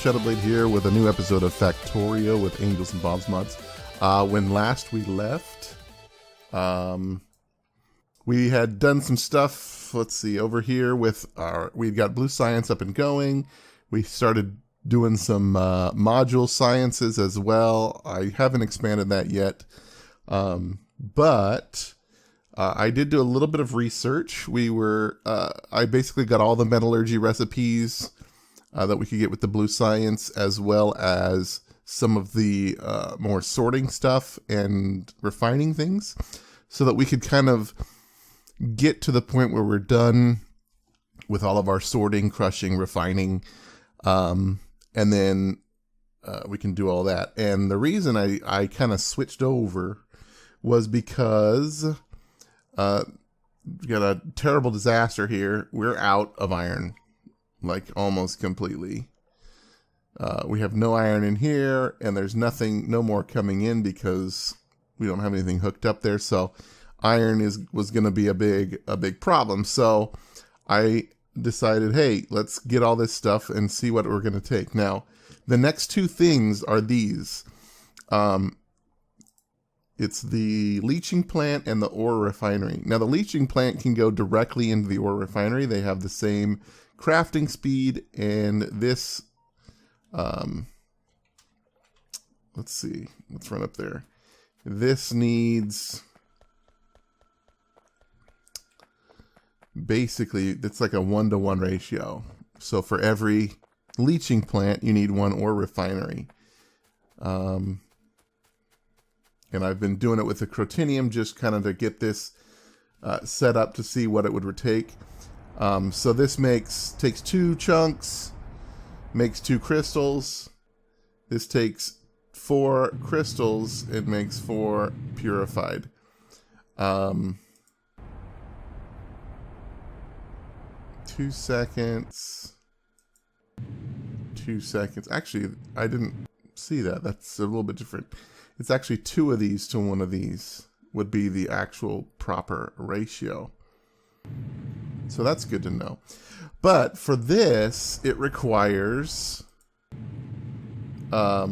Shadowblade here with a new episode of Factorio with Angels and Bob's Mods. When last we left, we had done some stuff, let's see, over here with we got Blue Science up and going. We started doing some module sciences as well. I haven't expanded that yet, but I did do a little bit of research. I basically got all the metallurgy recipes that we could get with the Blue Science, as well as some of the more sorting stuff and refining things, so that we could kind of get to the point where we're done with all of our sorting, crushing, refining, and then we can do all that. And the reason I kind of switched over was because we got a terrible disaster here. We're out of iron, like almost completely. We have no iron in here, and there's no more coming in because we don't have anything hooked up there. So iron was going to be a big problem. So I decided, hey, let's get all this stuff and see what we're going to take. Now, the next two things are these. It's the leaching plant and the ore refinery. Now, the leaching plant can go directly into the ore refinery. They have the same crafting speed, and this, let's see, let's run up there. This needs, basically, it's like a 1-to-1 ratio. So for every leaching plant, you need one ore refinery. And I've been doing it with the crotinium just kind of to get this set up to see what it would take. So this takes 2 chunks, makes 2 crystals. This takes 4 crystals, it makes 4 purified. 2 seconds. 2 seconds. Actually, I didn't see that. That's a little bit different. It's actually 2 of these to 1 of these would be the actual proper ratio. So that's good to know. But for this, it requires, for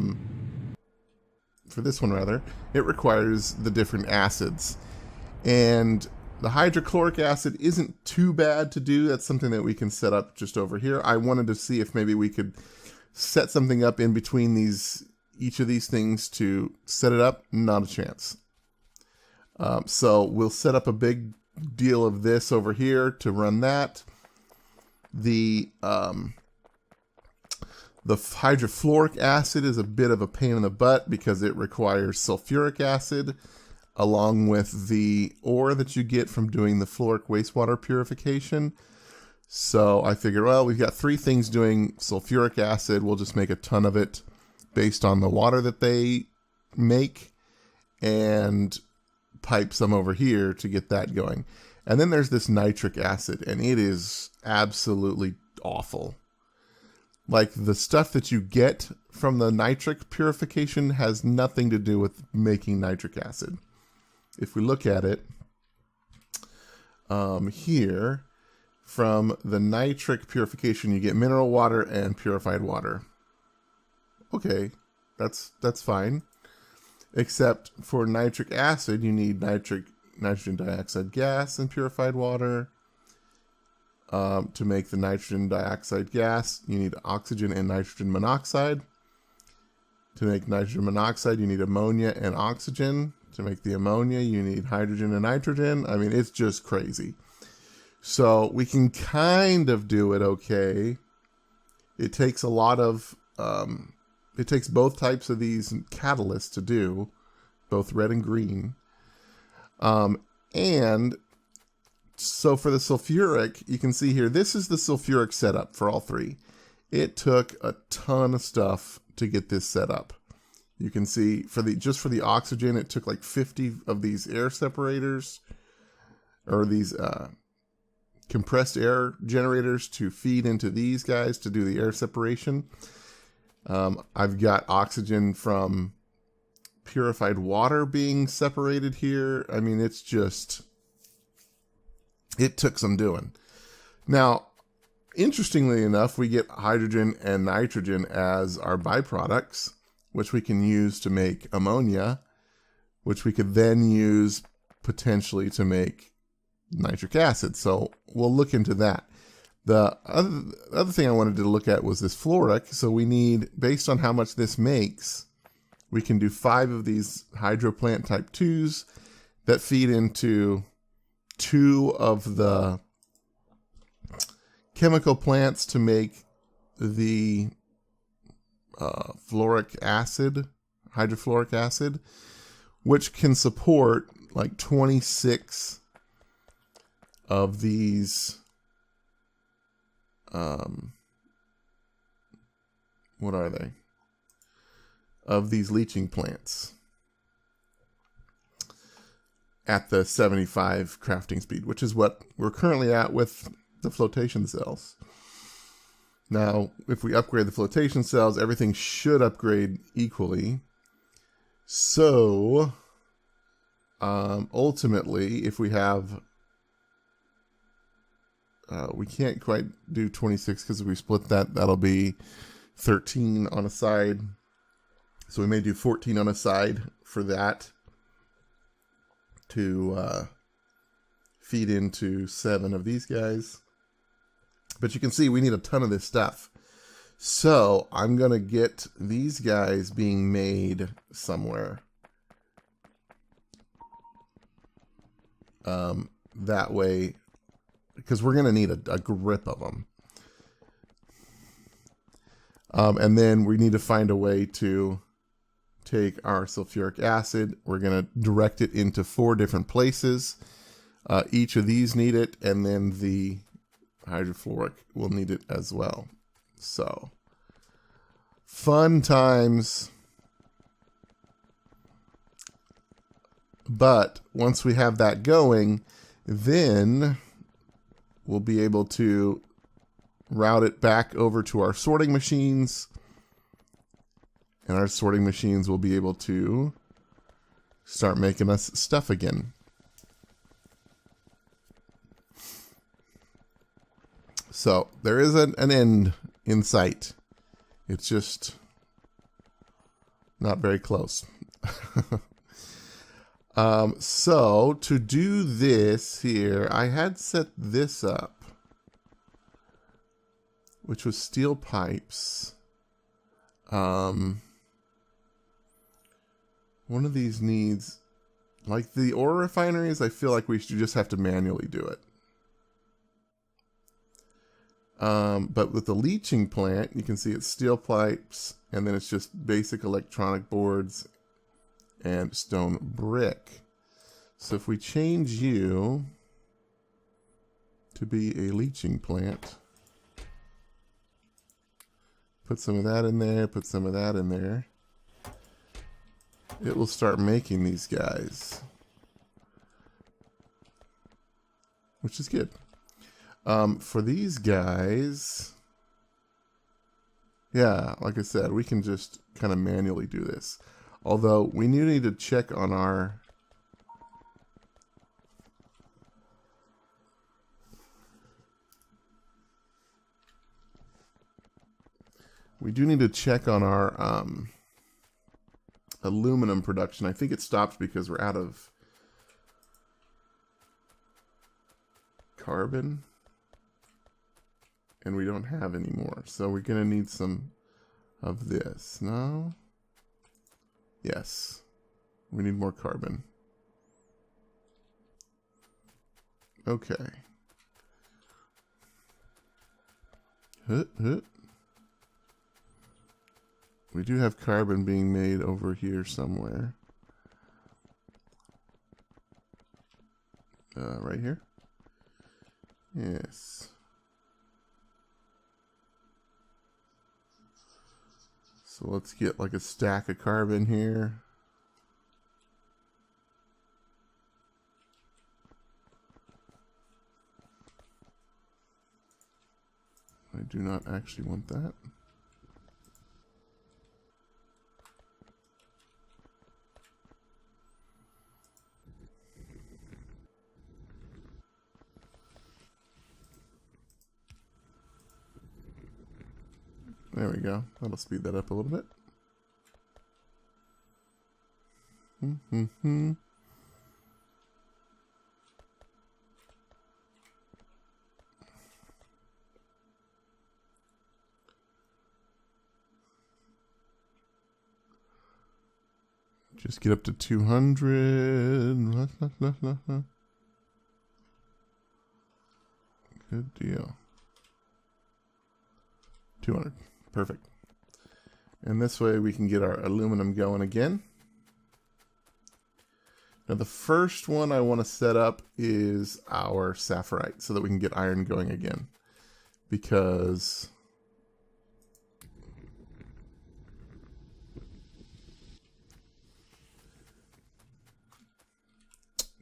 this one rather, it requires the different acids. And the hydrochloric acid isn't too bad to do. That's something that we can set up just over here. I wanted to see if maybe we could set something up in between each of these things to set it up. Not a chance. So we'll set up a big deal of this over here to run that. The hydrofluoric acid is a bit of a pain in the butt because it requires sulfuric acid along with the ore that you get from doing the fluoric wastewater purification. So I figured, well, we've got 3 things doing sulfuric acid. We'll just make a ton of it based on the water that they make and pipe some over here to get that going. And then there's this nitric acid, and it is absolutely awful. Like, the stuff that you get from the nitric purification has nothing to do with making nitric acid. If we look at it here, from the nitric purification, you get mineral water and purified water. Okay, that's fine. Except for nitric acid, you need nitrogen dioxide gas and purified water. To make the nitrogen dioxide gas, you need oxygen and nitrogen monoxide. To make nitrogen monoxide, you need ammonia and oxygen. To make the ammonia, you need hydrogen and nitrogen. I mean, it's just crazy. So we can kind of do it okay. It takes a lot of... it takes both types of these catalysts to do, both red and green. And so for the sulfuric, you can see here, this is the sulfuric setup for all 3. It took a ton of stuff to get this set up. You can see just for the oxygen, it took like 50 of these air separators, or these compressed air generators to feed into these guys to do the air separation. I've got oxygen from purified water being separated here. I mean, it took some doing. Now, Interestingly enough, we get hydrogen and nitrogen as our byproducts, which we can use to make ammonia, which we could then use potentially to make nitric acid. So we'll look into that. The other thing I wanted to look at was this fluoric. So we need, based on how much this makes, we can do 5 of these hydroplant type 2s that feed into 2 of the chemical plants to make the fluoric acid, hydrofluoric acid, which can support like 26 of these, what are they? Of these leaching plants at the 75 crafting speed, which is what we're currently at with the flotation cells. Now, if we upgrade the flotation cells, everything should upgrade equally. So, ultimately, if we have, we can't quite do 26 because if we split that, that'll be 13 on a side. So we may do 14 on a side for that to feed into 7 of these guys. But you can see we need a ton of this stuff. So I'm going to get these guys being made somewhere. That way, because we're going to need a grip of them. And then we need to find a way to take our sulfuric acid. We're going to direct it into 4 different places. Each of these need it, and then the hydrofluoric will need it as well. So, fun times. But once we have that going, then we'll be able to route it back over to our sorting machines. And our sorting machines will be able to start making us stuff again. So there is an end in sight. It's just not very close. So to do this here, I had set this up, which was steel pipes. One of these needs, like the ore refineries, I feel like we should just have to manually do it. But with the leaching plant, you can see it's steel pipes, and then it's just basic electronic boards and stone brick. So if we change you to be a leaching plant, put some of that in there, put some of that in there, it will start making these guys, which is good. For these guys, yeah, like I said, we can just kind of manually do this. Although we need to check on our aluminum production. I think it stopped because we're out of carbon. And we don't have any more. So we're going to need some of this. No? Yes. We need more carbon. Okay. We do have carbon being made over here somewhere. Right here? Yes. So let's get like a stack of carbon here. I do not actually want that. There we go. That'll speed that up a little bit. Just get up to 200. Good deal. 200. Perfect. And this way we can get our aluminum going again. Now the first one I want to set up is our sapphirite so that we can get iron going again. Because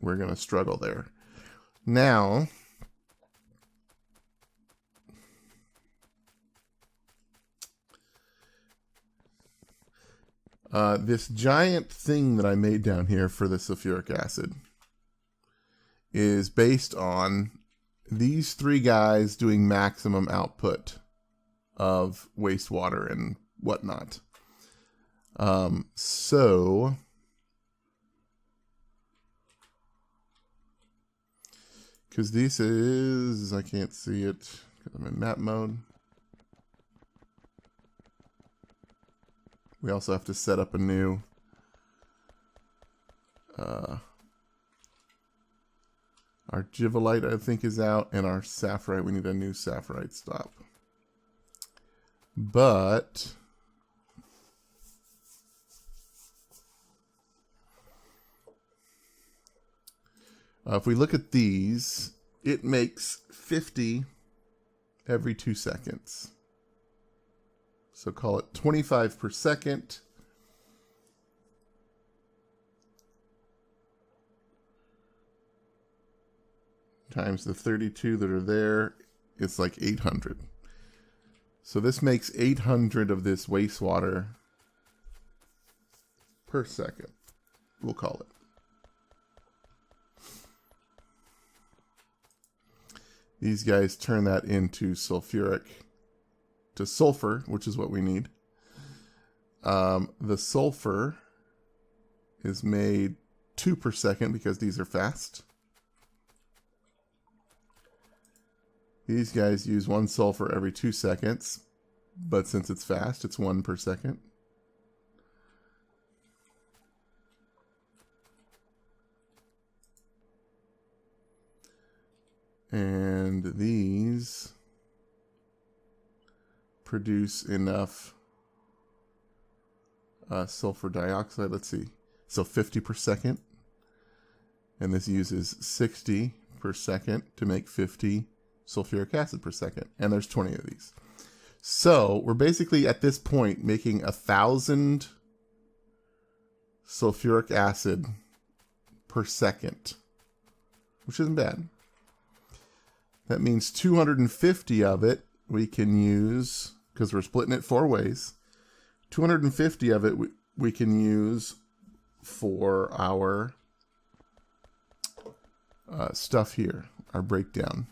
we're going to struggle there. Now, this giant thing that I made down here for the sulfuric acid is based on these three guys doing maximum output of wastewater and whatnot. So because this is, I can't see it because I'm in map mode. We also have to set up a new our Givolite, I think, is out, and our sapphirite, we need a new sapphirite stop. But if we look at these, it makes 50 every 2 seconds. So call it 25 per second. Times the 32 that are there, it's like 800. So this makes 800 of this wastewater per second, we'll call it. These guys turn that into sulfur, which is what we need. The sulfur is made 2 per second because these are fast. These guys use 1 sulfur every 2 seconds, but since it's fast, it's 1 per second. And these produce enough sulfur dioxide. Let's see. So 50 per second. And this uses 60 per second to make 50 sulfuric acid per second. And there's 20 of these. So we're basically at this point making 1,000 sulfuric acid per second, which isn't bad. That means 250 of it we can use, because we're splitting it 4 ways. 250 of it we can use for our stuff here, our breakdown.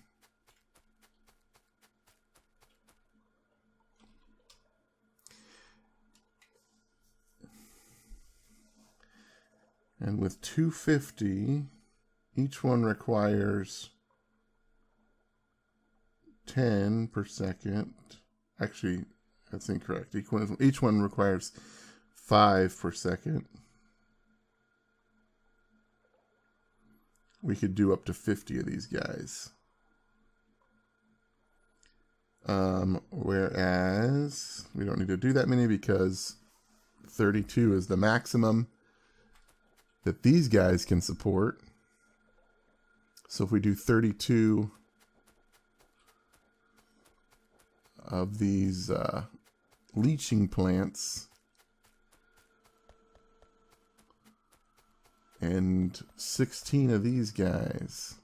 And with 250, each one requires 10 per second. Actually, that's incorrect. Each one requires 5 per second. We could do up to 50 of these guys. Whereas we don't need to do that many because 32 is the maximum that these guys can support. So if we do 32 of these leaching plants and 16 of these guys,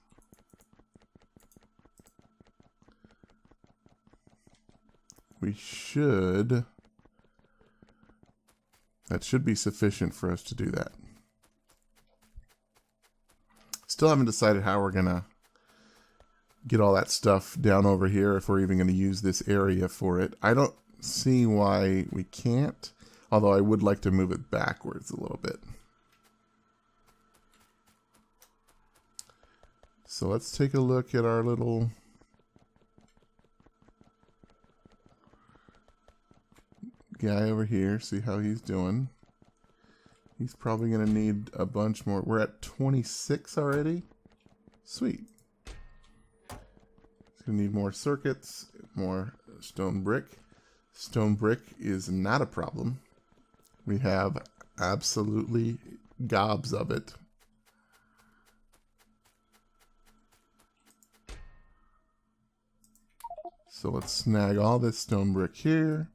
that should be sufficient for us to do that. Still haven't decided how we're gonna get all that stuff down over here, if we're even gonna use this area for it. I don't see why we can't, although I would like to move it backwards a little bit. So let's take a look at our little guy over here, see how he's doing. He's probably going to need a bunch more. We're at 26 already. Sweet. He's going to need more circuits, more stone brick. Stone brick is not a problem. We have absolutely gobs of it. So let's snag all this stone brick here.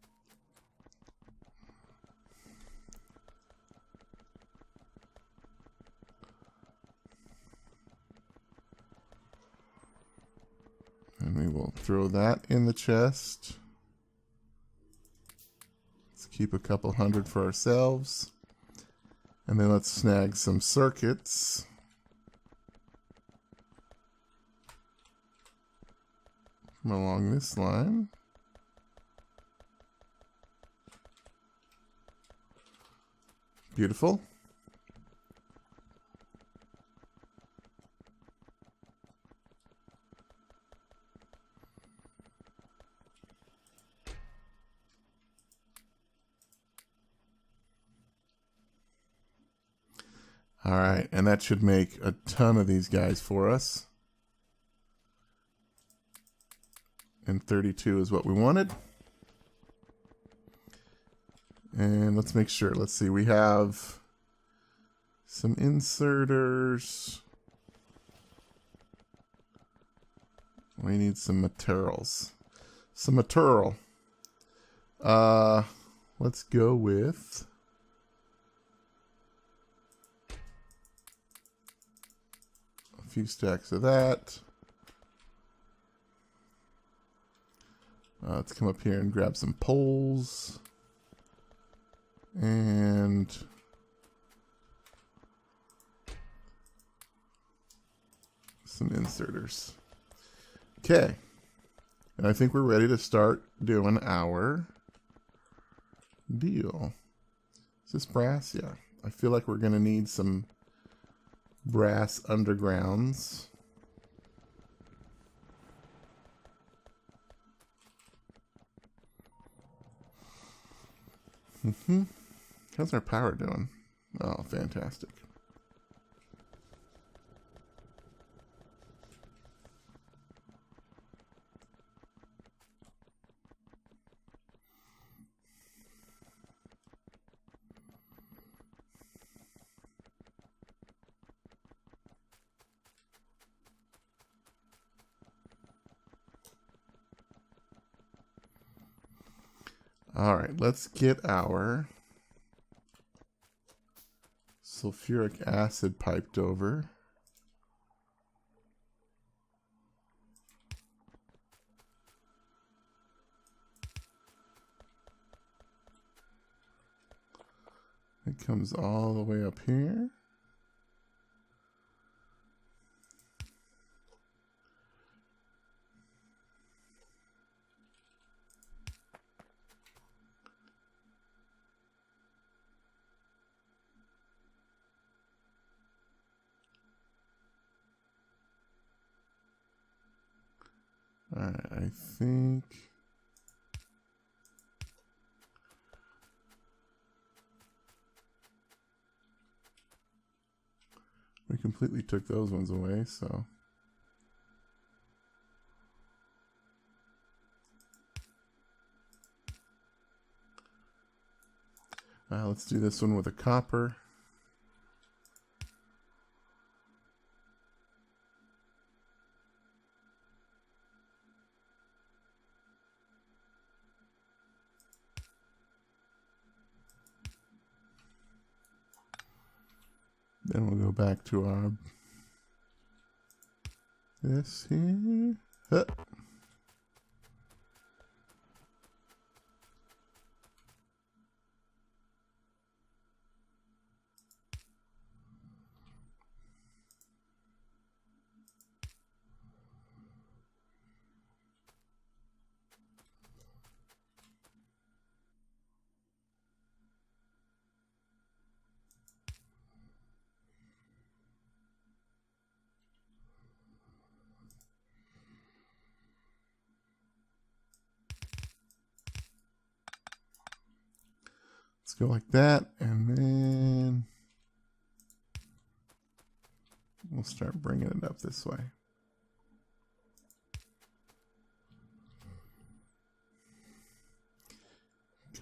And we will throw that in the chest. Let's keep a couple hundred for ourselves. And then let's snag some circuits. From along this line. Beautiful. All right, and that should make a ton of these guys for us. And 32 is what we wanted. And let's make sure. Let's see, we have some inserters. We need some materials. Some material. Let's go with a few stacks of that. Let's come up here and grab some poles. And some inserters. Okay. And I think we're ready to start doing our deal. Is this brass? Yeah. I feel like we're going to need some brass undergrounds. How's our power doing? Oh, fantastic. All right, let's get our sulfuric acid piped over. It comes all the way up here. Alright, I think we completely took those ones away, so let's do this one with a copper. Then we'll go back to our this here. go like that, and then we'll start bringing it up this way.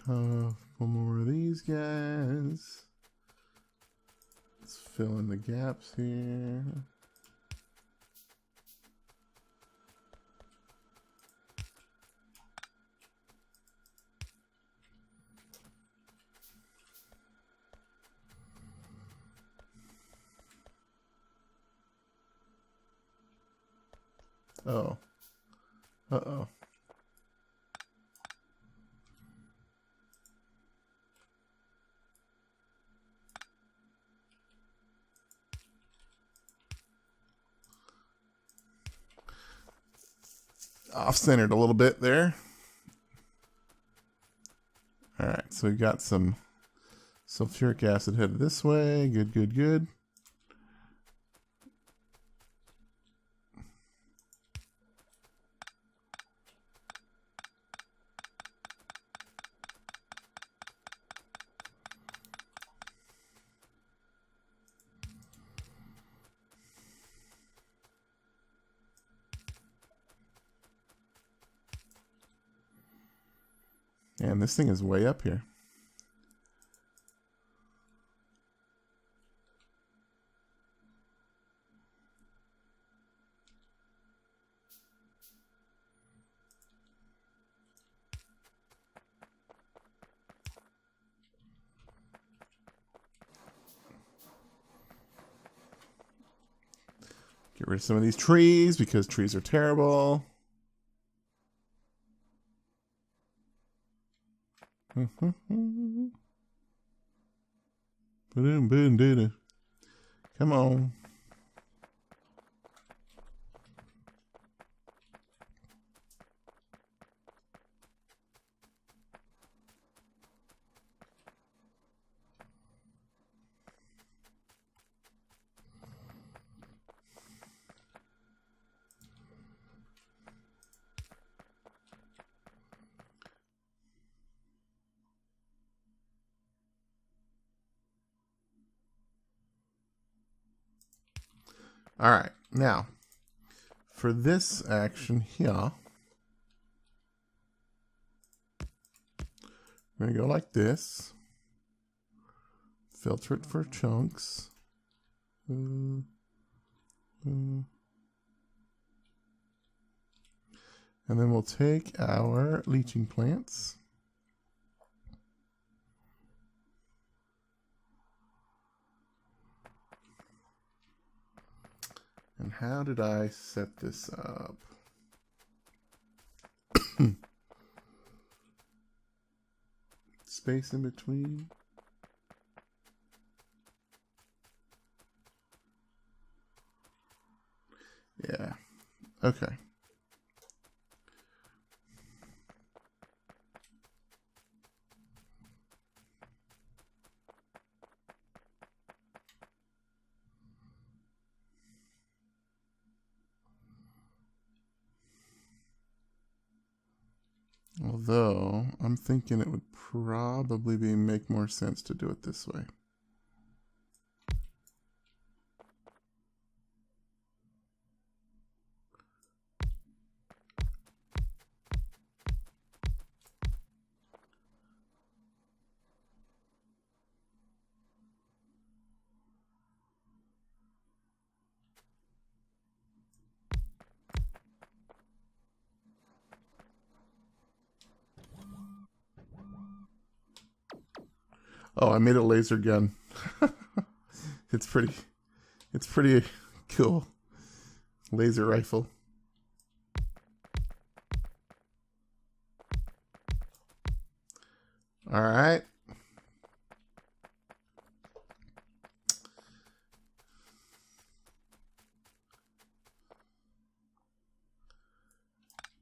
Couple more of these guys. Let's fill in the gaps here. Oh. Uh-oh. Off-centered a little bit there. All right, so we've got some sulfuric acid headed this way. Good, good, good. And this thing is way up here. Get rid of some of these trees because trees are terrible. Come on. All right, now for this action here, we're going to go like this. Filter it for chunks. And then we'll take our leaching plants. And how did I set this up? Space in between. Yeah. Okay. Although, I'm thinking it would probably make more sense to do it this way. Oh, I made a laser gun. It's pretty cool. Laser rifle. All right.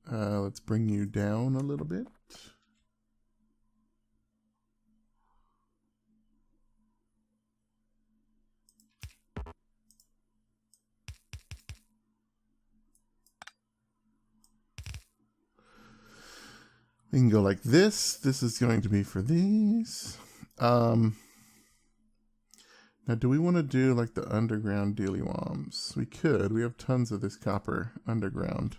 Let's bring you down a little bit. We can go like this. This is going to be for these. Now, do we want to do like the underground dealywoms? We could. We have tons of this copper underground.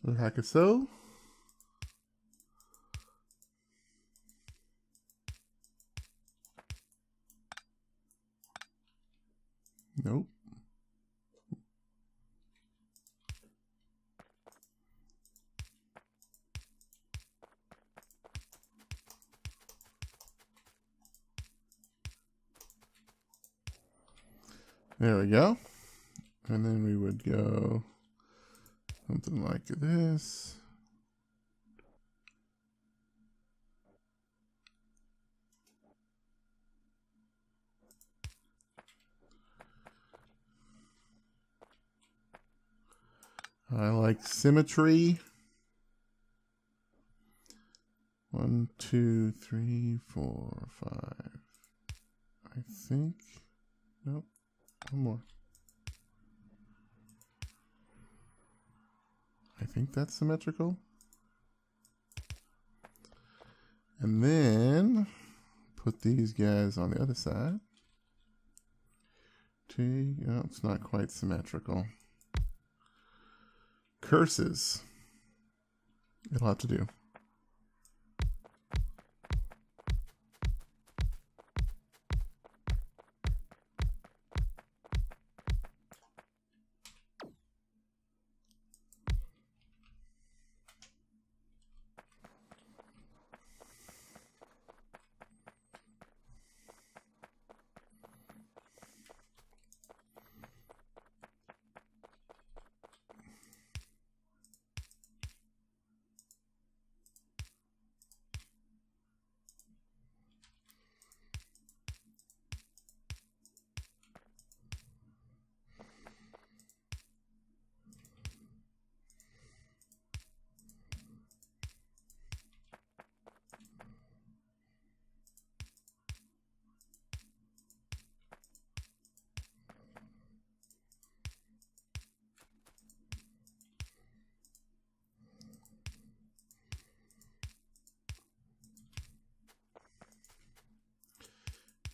Like so. Nope. There we go. And then we would go something like this. I like symmetry. 1, 2, 3, 4, 5. I think. Nope. One more. I think that's symmetrical. And then put these guys on the other side. T. Oh, it's not quite symmetrical. Curses. It'll have to do.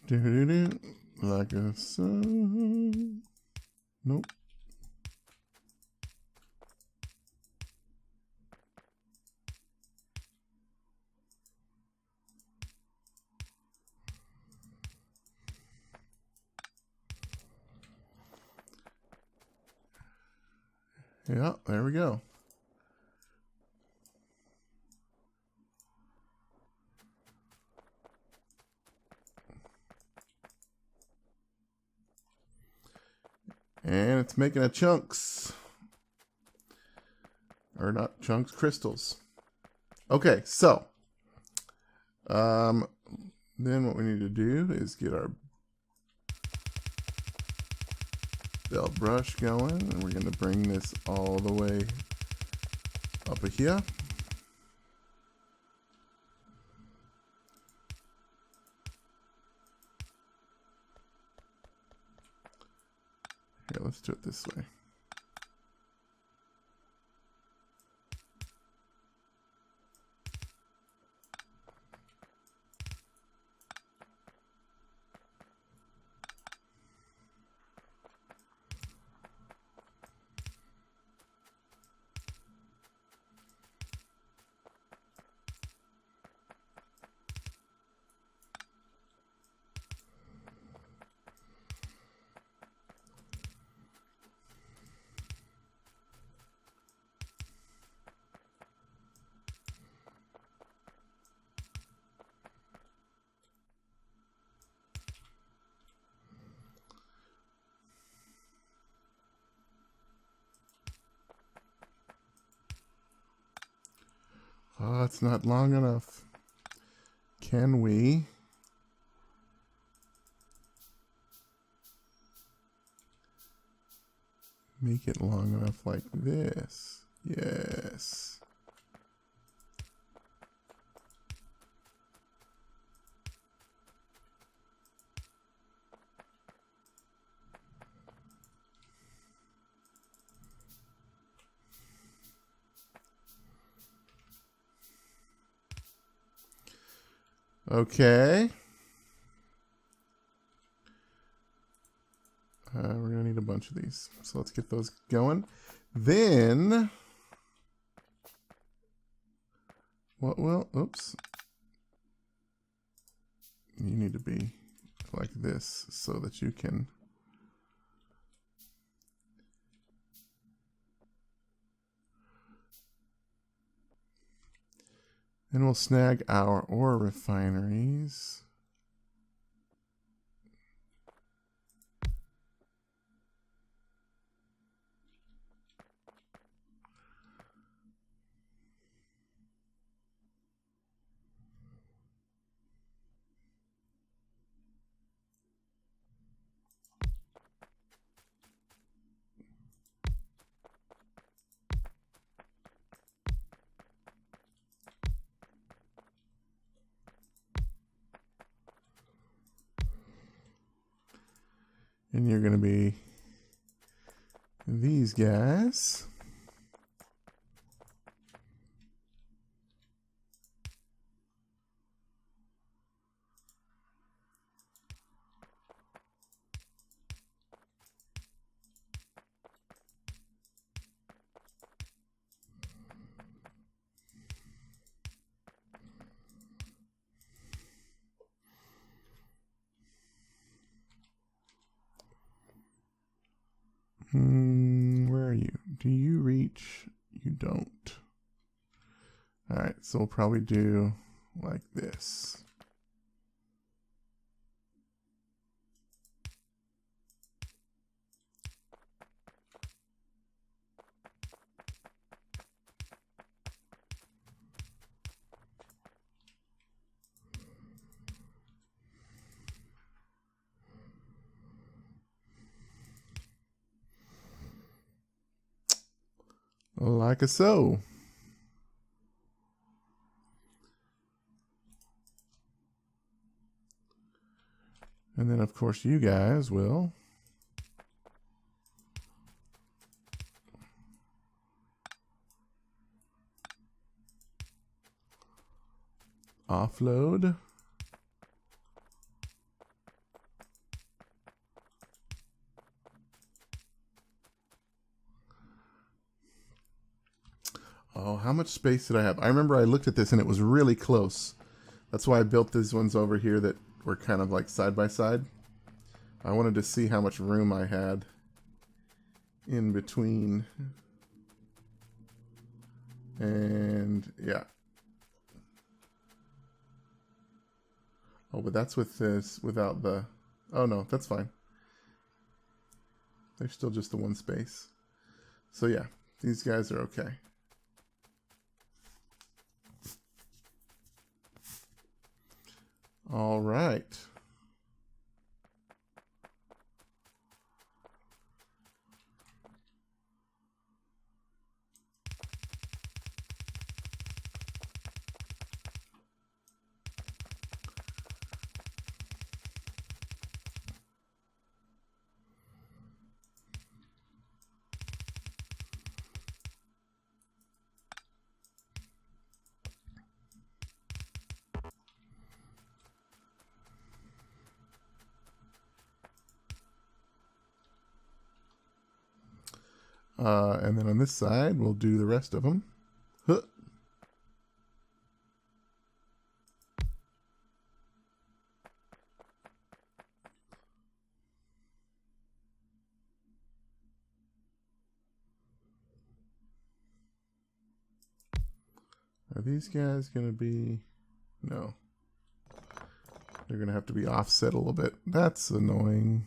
Do-do-do. Like a sun. Nope. Yeah, there we go. And it's making a chunks. Or not chunks, crystals. Okay, so then what we need to do is get our belt brush going, and we're going to bring this all the way up here. Here, let's do it this way. Oh, it's not long enough. Can we make it long enough like this? Yes. Okay. We're going to need a bunch of these. So let's get those going. Then, what will, oops. You need to be like this so that you can then we'll snag our ore refineries. And you're going to be these guys. Where are you? Do you reach? You don't. All right, so we'll probably do like this. Like a so. And then, of course, you guys will offload. Oh, how much space did I have? I remember I looked at this and it was really close. That's why I built these ones over here that were kind of like side by side. I wanted to see how much room I had in between. And yeah. Oh, but that's with this, without the... Oh no, that's fine. There's still just the one space. So yeah, these guys are okay. All right. And then on this side, we'll do the rest of them. Huh. Are these guys going to be... No. They're going to have to be offset a little bit. That's annoying.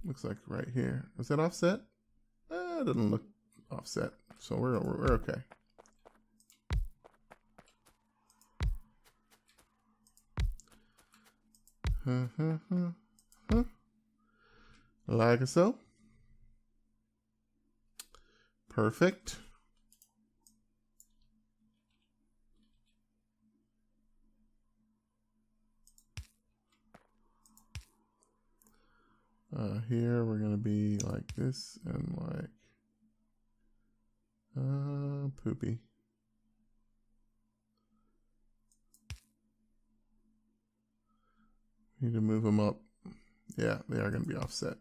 Looks like right here. Is that offset? It doesn't look offset, so we're okay. Like so. Perfect. Here we're going to be like this and like poopy. Need to move them up. Yeah, they are going to be offset.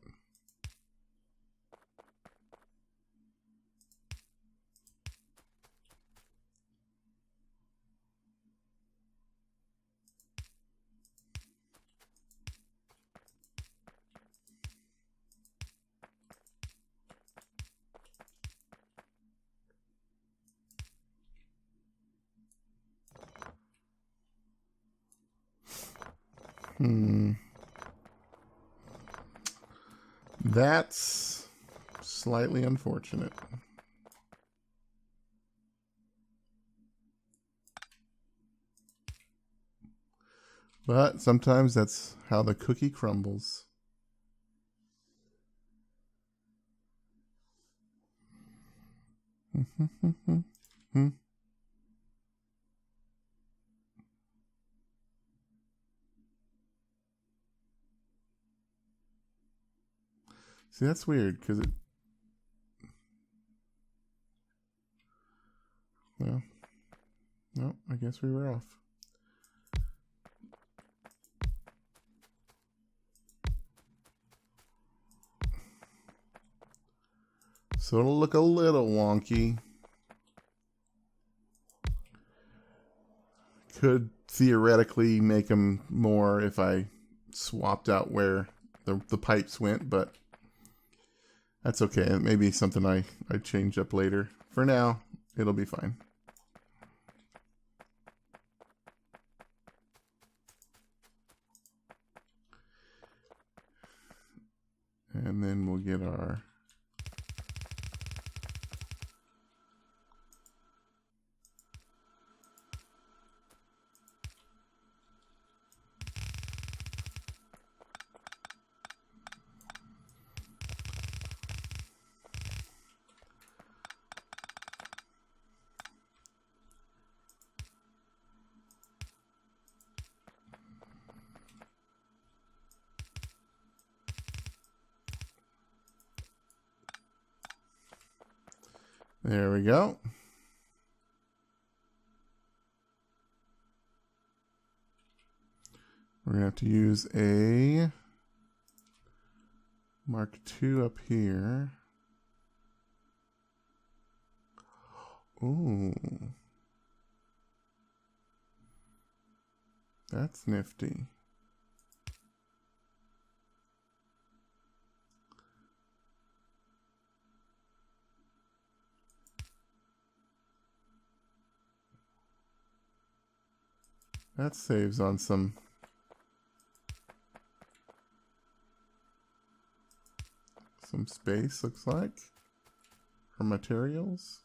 That's slightly unfortunate. But sometimes that's how the cookie crumbles. See, that's weird because it. Well, no, I guess we were off. So it'll look a little wonky. Could theoretically make them more if I swapped out where the pipes went, but that's okay. It may be something I change up later. For now, it'll be fine. And then we'll get our there we go. We're going to have to use a Mark II up here. Ooh. That's nifty. That saves on some space, looks like, for materials.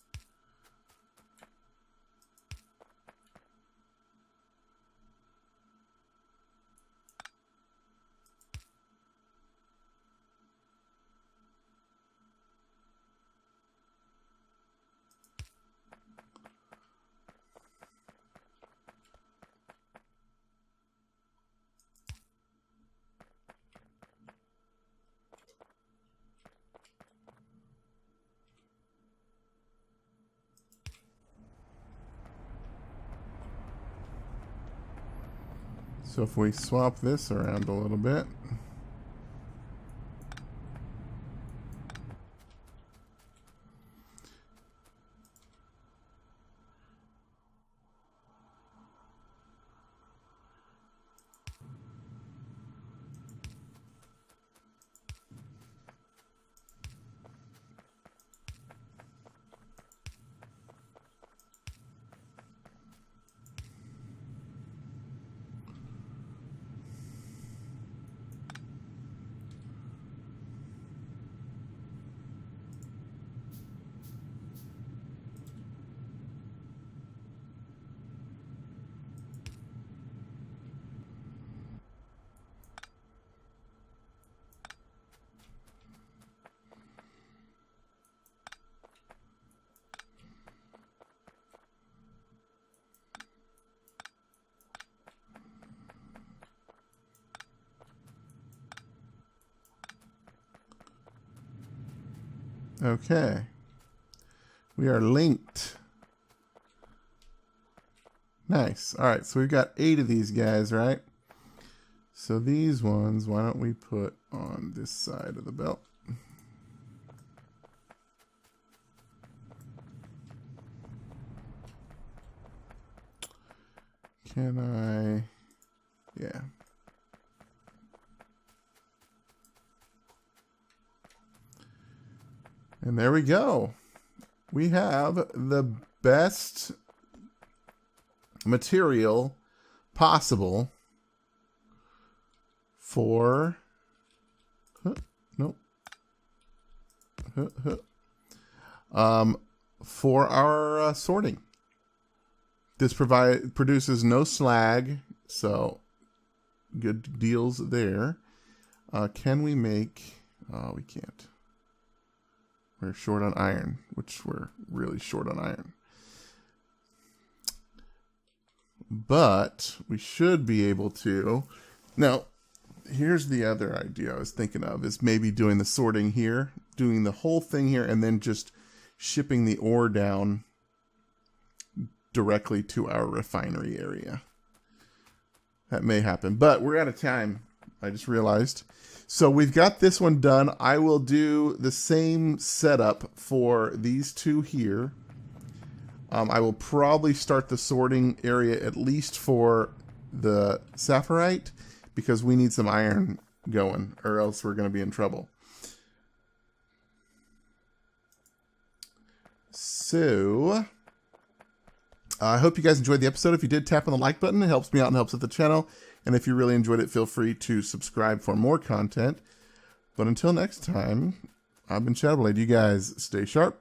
So if we swap this around a little bit, Okay. We are linked. Nice. All right, so we've got 8 of these guys, right? So these ones, why don't we put on this side of the belt? Can I? Yeah. And there we go. We have the best material possible for for our sorting. This produces no slag, so good deals there. Can we make? Oh, we can't. We're short on iron, which we're really short on iron. But we should be able to. Now, here's the other idea I was thinking of, is maybe doing the sorting here, doing the whole thing here, and then just shipping the ore down directly to our refinery area. That may happen, but we're out of time. I just realized. So we've got this one done. I will do the same setup for these two here. I will probably start the sorting area at least for the sapphirite, because we need some iron going, or else we're going to be in trouble. So I hope you guys enjoyed the episode. If you did, tap on the like button. It helps me out and helps with the channel. And if you really enjoyed it, feel free to subscribe for more content. But until next time, I've been Shadowblade. You guys stay sharp.